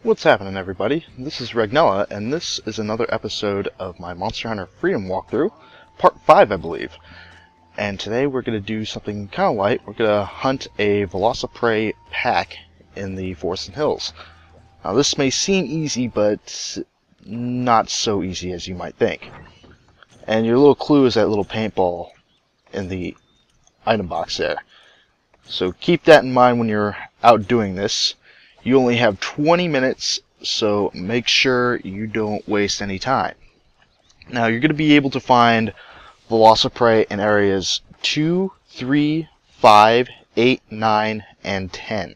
What's happening, everybody? This is Regnella, and this is another episode of my Monster Hunter Freedom walkthrough, part 5, I believe. And today we're going to do something kind of light. We're going to hunt a Velociprey pack in the Forests and Hills. Now, this may seem easy, but not so easy as you might think. And your little clue is that little paintball in the item box there. So keep that in mind when you're out doing this. You only have 20 minutes, so make sure you don't waste any time. Now, you're going to be able to find Velociprey in areas 2, 3, 5, 8, 9, and 10.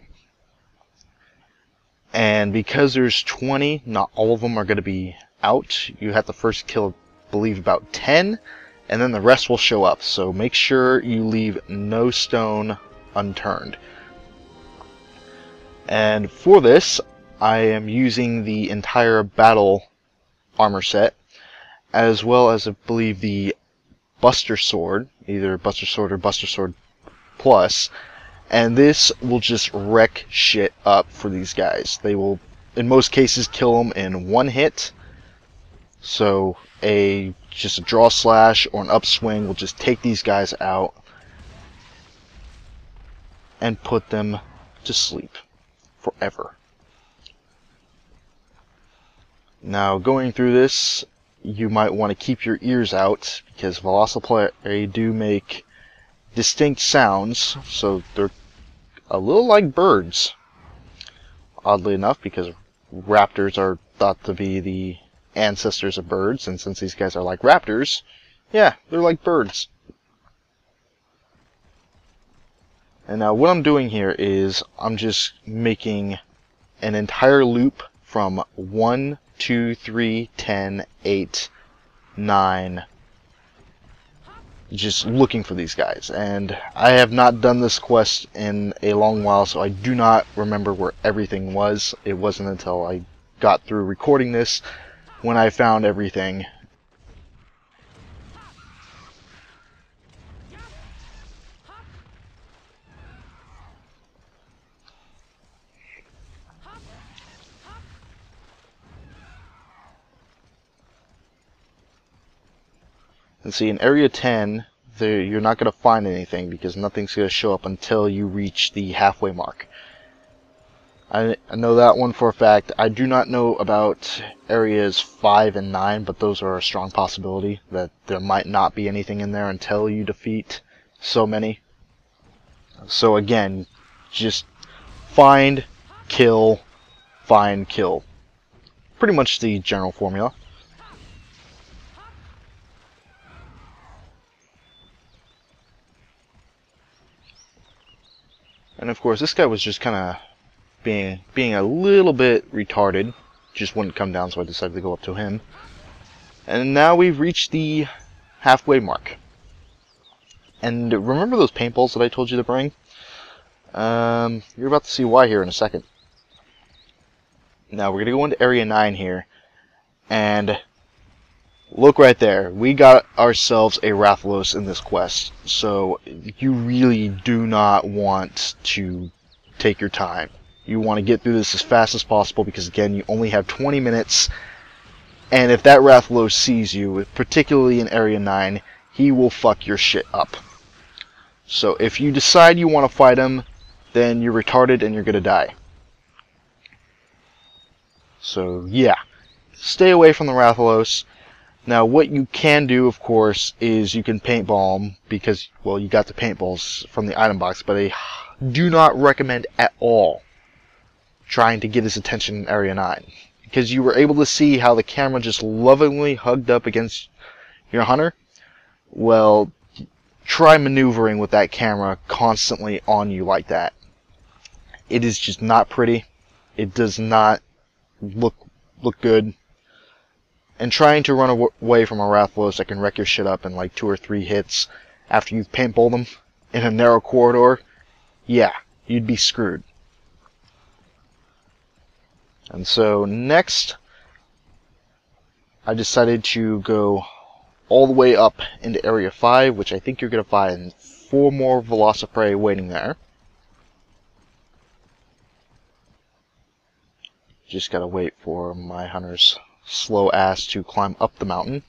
And because there's 20, not all of them are going to be out. You have to first kill, I believe, about 10, and then the rest will show up. So make sure you leave no stone unturned. And for this, I am using the entire battle armor set, as well as, I believe, the Buster Sword, either Buster Sword or Buster Sword Plus, and this will just wreck shit up for these guys. They will, in most cases, kill them in one hit, so just a draw slash or an upswing will just take these guys out and put them to sleep forever. Now, going through this, you might want to keep your ears out, because Velociprey do make distinct sounds, so they're a little like birds, oddly enough, because raptors are thought to be the ancestors of birds, and since these guys are like raptors, yeah, they're like birds. And now what I'm doing here is I'm just making an entire loop from 1, 2, 3, 10, 8, 9, just looking for these guys. And I have not done this quest in a long while, so I do not remember where everything was. It wasn't until I got through recording this when I found everything. And see, in Area 10, you're not going to find anything because nothing's going to show up until you reach the halfway mark. I know that one for a fact. I do not know about Areas 5 and 9, but those are a strong possibility that there might not be anything in there until you defeat so many. So again, just find, kill, find, kill. Pretty much the general formula. And of course, this guy was just kind of being a little bit retarded. Just wouldn't come down, so I decided to go up to him. And now we've reached the halfway mark. And remember those paintballs that I told you to bring? You're about to see why here in a second. Now we're going to go into Area 9 here. And look right there. We got ourselves a Rathalos in this quest. So you really do not want to take your time. You want to get through this as fast as possible because, again, you only have 20 minutes. And if that Rathalos sees you, particularly in Area 9, he will fuck your shit up. So if you decide you want to fight him, then you're retarded and you're going to die. So yeah, stay away from the Rathalos. Now, what you can do, of course, is you can paintball them because, well, you got the paintballs from the item box, but I do not recommend at all trying to get his attention in Area 9 because you were able to see how the camera just lovingly hugged up against your hunter. Well, try maneuvering with that camera constantly on you like that. It is just not pretty. It does not look good. And trying to run away from a Rathalos that can wreck your shit up in like 2 or 3 hits after you've paintballed them in a narrow corridor, yeah, you'd be screwed. And so next, I decided to go all the way up into Area 5, which I think you're going to find 4 more Velociprey waiting there. Just gotta wait for my hunter's slow ass to climb up the mountain.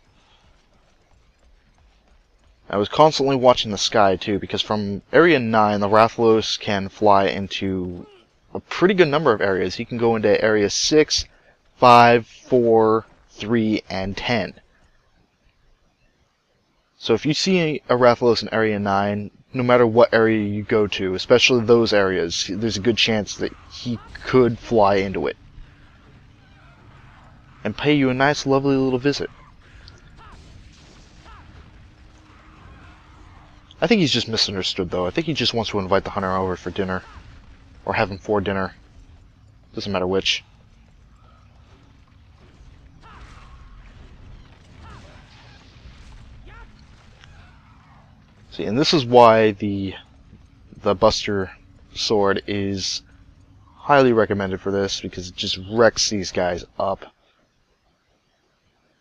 I was constantly watching the sky too, because from Area 9, the Rathalos can fly into a pretty good number of areas. He can go into Area 6, 5, 4, 3, and 10. So if you see a Rathalos in Area 9, no matter what area you go to, especially those areas, there's a good chance that he could fly into it and pay you a nice, lovely little visit. I think he's just misunderstood, though. I think he just wants to invite the hunter over for dinner. Or have him for dinner. Doesn't matter which. See, and this is why the Buster sword is highly recommended for this, because it just wrecks these guys up.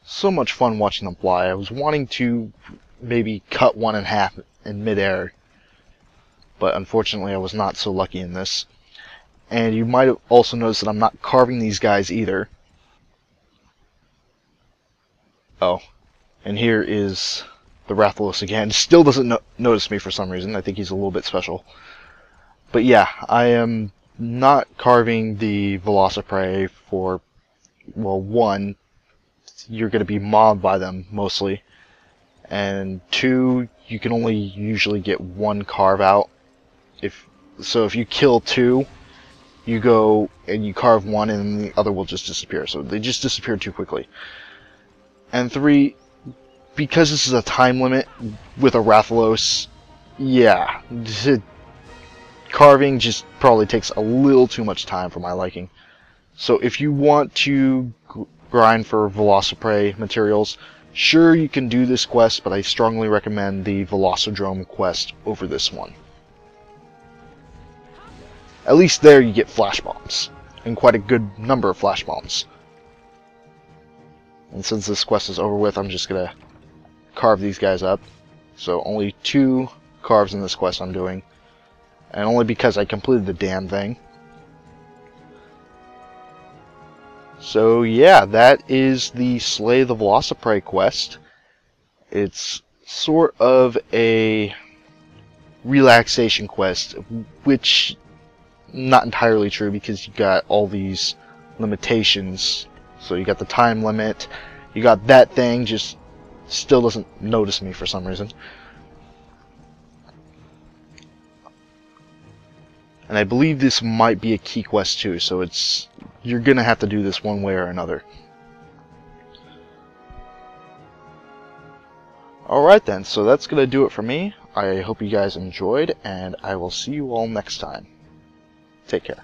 So much fun watching them fly. I was wanting to maybe cut one in half in midair, but unfortunately I was not so lucky in this. And you might have also noticed that I'm not carving these guys either. Oh, and here is the Rathalos again. Still doesn't notice me for some reason. I think he's a little bit special. But yeah, I am not carving the Velociprey for, well, one, you're going to be mobbed by them mostly, and two, you can only usually get one carve out. If you kill two, you go and you carve one and the other will just disappear. So they just disappear too quickly. And three, because this is a time limit with a Rathalos, yeah, carving just probably takes a little too much time for my liking. So if you want to grind for Velociprey materials, sure, you can do this quest, but I strongly recommend the Velocidrome quest over this one. At least there you get flash bombs, and quite a good number of flash bombs. And since this quest is over with, I'm just gonna carve these guys up. So only 2 carves in this quest I'm doing, and only because I completed the damn thing. So yeah, that is the Slay the Velociprey quest. It's sort of a relaxation quest, which not entirely true, because you got all these limitations. So you got the time limit, you got that thing, just still doesn't notice me for some reason. And I believe this might be a key quest too, so you're gonna have to do this one way or another. Alright then, so that's gonna do it for me. I hope you guys enjoyed, and I will see you all next time. Take care.